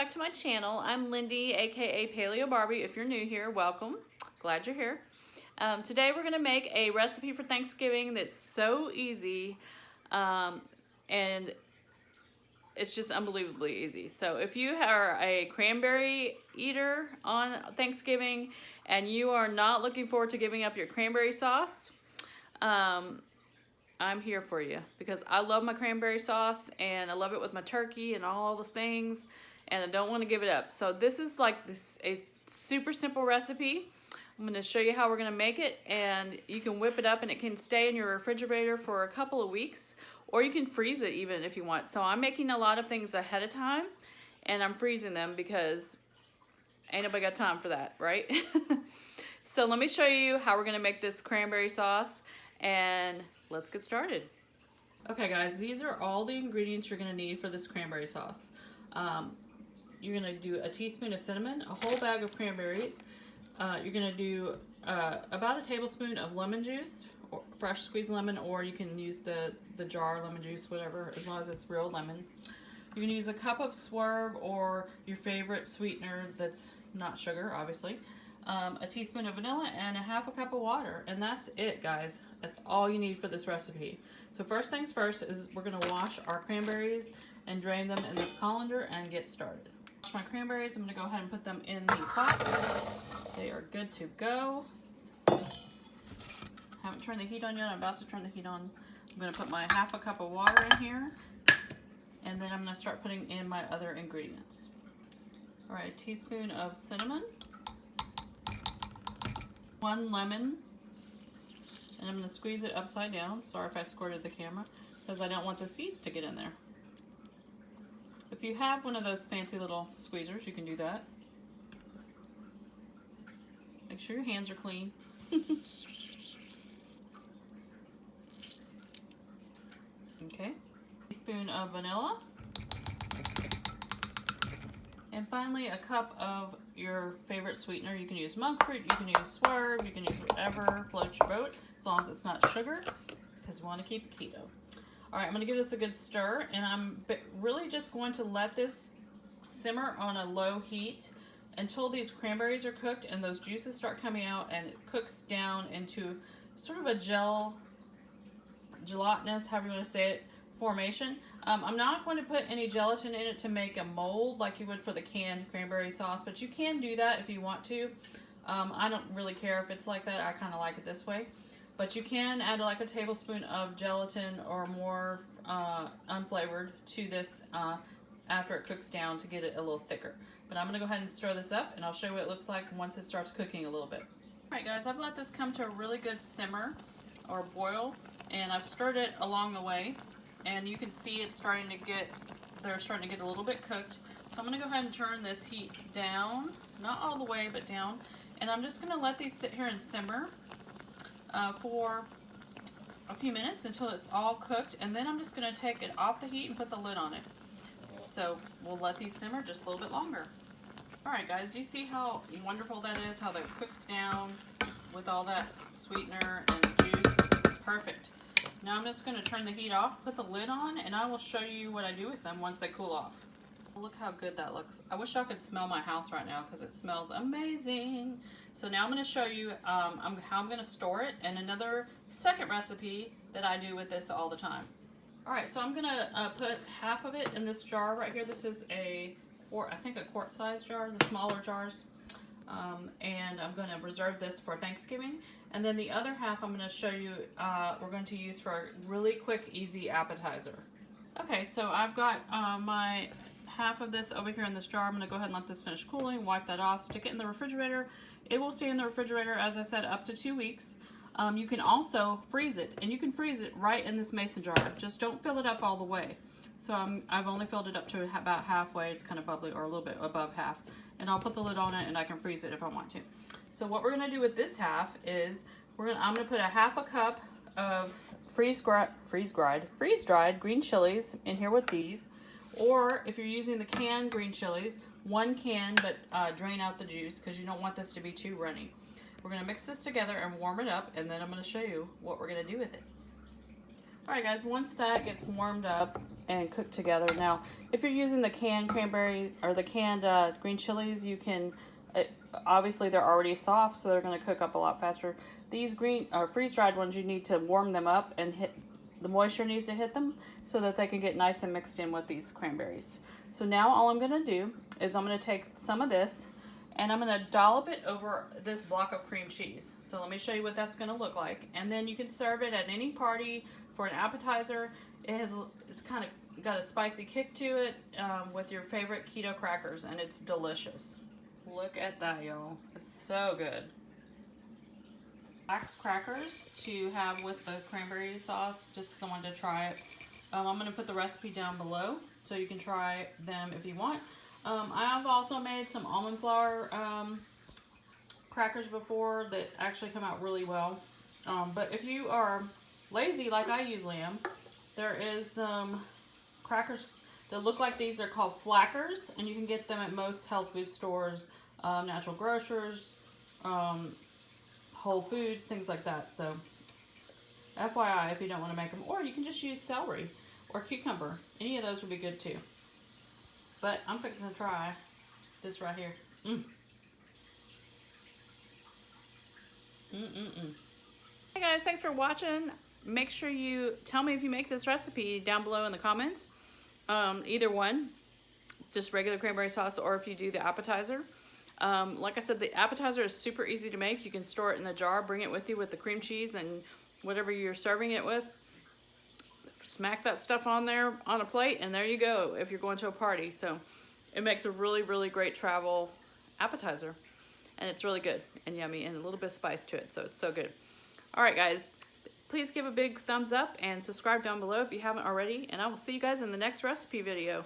back to my channel. I'm Lindy, aka Paleobarbie. If you're new here, welcome. Glad you're here. Today we're gonna make a recipe for Thanksgiving that's so easy, and it's just unbelievably easy. So if you are a cranberry eater on Thanksgiving and you are not looking forward to giving up your cranberry sauce, I'm here for you because I love my cranberry sauce and I love it with my turkey and all the things, and I don't want to give it up. So this is like a super simple recipe. I'm going to show you how we're going to make it, and you can whip it up and it can stay in your refrigerator for a couple of weeks, or you can freeze it even if you want. So I'm making a lot of things ahead of time and I'm freezing them because ain't nobody got time for that, right? So let me show you how we're going to make this cranberry sauce, and let's get started. Okay guys, these are all the ingredients you're going to need for this cranberry sauce. You're going to do a teaspoon of cinnamon, a whole bag of cranberries. You're going to do about a tablespoon of lemon juice, or fresh squeezed lemon, or you can use the jar lemon juice, whatever, as long as it's real lemon. You can use a cup of swerve or your favorite sweetener that's not sugar, obviously. A teaspoon of vanilla and a half a cup of water, and that's it, guys. That's all you need for this recipe. So first things first is we're going to wash our cranberries and drain them in this colander and get started. Wash my cranberries. I'm going to go ahead and put them in the pot. They are good to go. Haven't turned the heat on yet. I'm about to turn the heat on. I'm going to put my half a cup of water in here, and then I'm going to start putting in my other ingredients. All right, a teaspoon of cinnamon, 1 lemon, and I'm going to squeeze it upside down. Sorry if I squirted the camera, because I don't want the seeds to get in there. If you have one of those fancy little squeezers, you can do that. Make sure your hands are clean. Okay, teaspoon of vanilla. And finally, a cup of your favorite sweetener. You can use monk fruit, you can use swerve, you can use whatever floats your boat, as long as it's not sugar, because we want to keep it keto. All right, I'm going to give this a good stir, and I'm really just going to let this simmer on a low heat until these cranberries are cooked and those juices start coming out, and it cooks down into sort of a gelatinous, however you want to say it, formation. I'm not going to put any gelatin in it to make a mold like you would for the canned cranberry sauce, but you can do that if you want to. I don't really care if it's like that. I kind of like it this way. But you can add like a tablespoon of gelatin or more unflavored to this after it cooks down to get it a little thicker. But I'm going to go ahead and stir this up, and I'll show you what it looks like once it starts cooking a little bit. Alright guys, I've let this come to a really good simmer or boil, and I've stirred it along the way, and you can see it's starting to get, they're starting to get a little bit cooked. So I'm going to go ahead and turn this heat down, not all the way, but down, and I'm just going to let these sit here and simmer for a few minutes until it's all cooked, and then I'm just going to take it off the heat and put the lid on it. So we'll let these simmer just a little bit longer. Alright guys, do you see how wonderful that is? How they're cooked down with all that sweetener and juice? Perfect. Now I'm just going to turn the heat off, put the lid on, and I will show you what I do with them once they cool off. Look how good that looks. I wish y'all could smell my house right now because it smells amazing. So now I'm going to show you how I'm going to store it, and another second recipe that I do with this all the time. Alright, so I'm going to put half of it in this jar right here. This is I think a quart size jar, the smaller jars. And I'm going to reserve this for Thanksgiving. And then the other half I'm going to show you we're going to use for a really quick, easy appetizer. Okay, so I've got my half of this over here in this jar. I'm going to go ahead and let this finish cooling, wipe that off, stick it in the refrigerator. It will stay in the refrigerator, as I said, up to 2 weeks. You can also freeze it, and you can freeze it right in this mason jar. Just don't fill it up all the way. So I've only filled it up to about halfway. It's kind of bubbly, or a little bit above half. And I'll put the lid on it, and I can freeze it if I want to. So what we're going to do with this half is I'm going to put a half a cup of freeze-dried green chilies in here with these. Or if you're using the canned green chilies, 1 can, but drain out the juice because you don't want this to be too runny. We're going to mix this together and warm it up, and then I'm going to show you what we're going to do with it. Alright guys, once that gets warmed up and cooked together, now if you're using the canned cranberry or the canned green chilies, you can, obviously they're already soft, so they're going to cook up a lot faster. These green or freeze-dried ones, you need to warm them up and the moisture needs to hit them so that they can get nice and mixed in with these cranberries. So now all I'm going to do is I'm going to take some of this and I'm going to dollop it over this block of cream cheese. So let me show you what that's going to look like. And then you can serve it at any party for an appetizer. It's kind of got a spicy kick to it with your favorite keto crackers, and it's delicious. Look at that, y'all. It's so good. Wax crackers to have with the cranberry sauce, just because I wanted to try it. I'm going to put the recipe down below so you can try them if you want. I have also made some almond flour crackers before that actually come out really well. But if you are lazy like I usually am, there is crackers that look like these. They're called flackers, and you can get them at most health food stores, natural grocers, Whole Foods, things like that. So FYI if you don't want to make them, or you can just use celery or cucumber. Any of those would be good too. But I'm fixing to try this right here. Hey guys, thanks for watching. Make sure you tell me if you make this recipe down below in the comments. Either one, just regular cranberry sauce, or if you do the appetizer. Like I said, the appetizer is super easy to make. You can store it in a jar, bring it with you with the cream cheese and whatever you're serving it with. Smack that stuff on there on a plate, and there you go if you're going to a party. So it makes a really, really great travel appetizer, and it's really good and yummy and a little bit of spice to it, so it's so good. All right guys, please give a big thumbs up and subscribe down below if you haven't already, and I will see you guys in the next recipe video.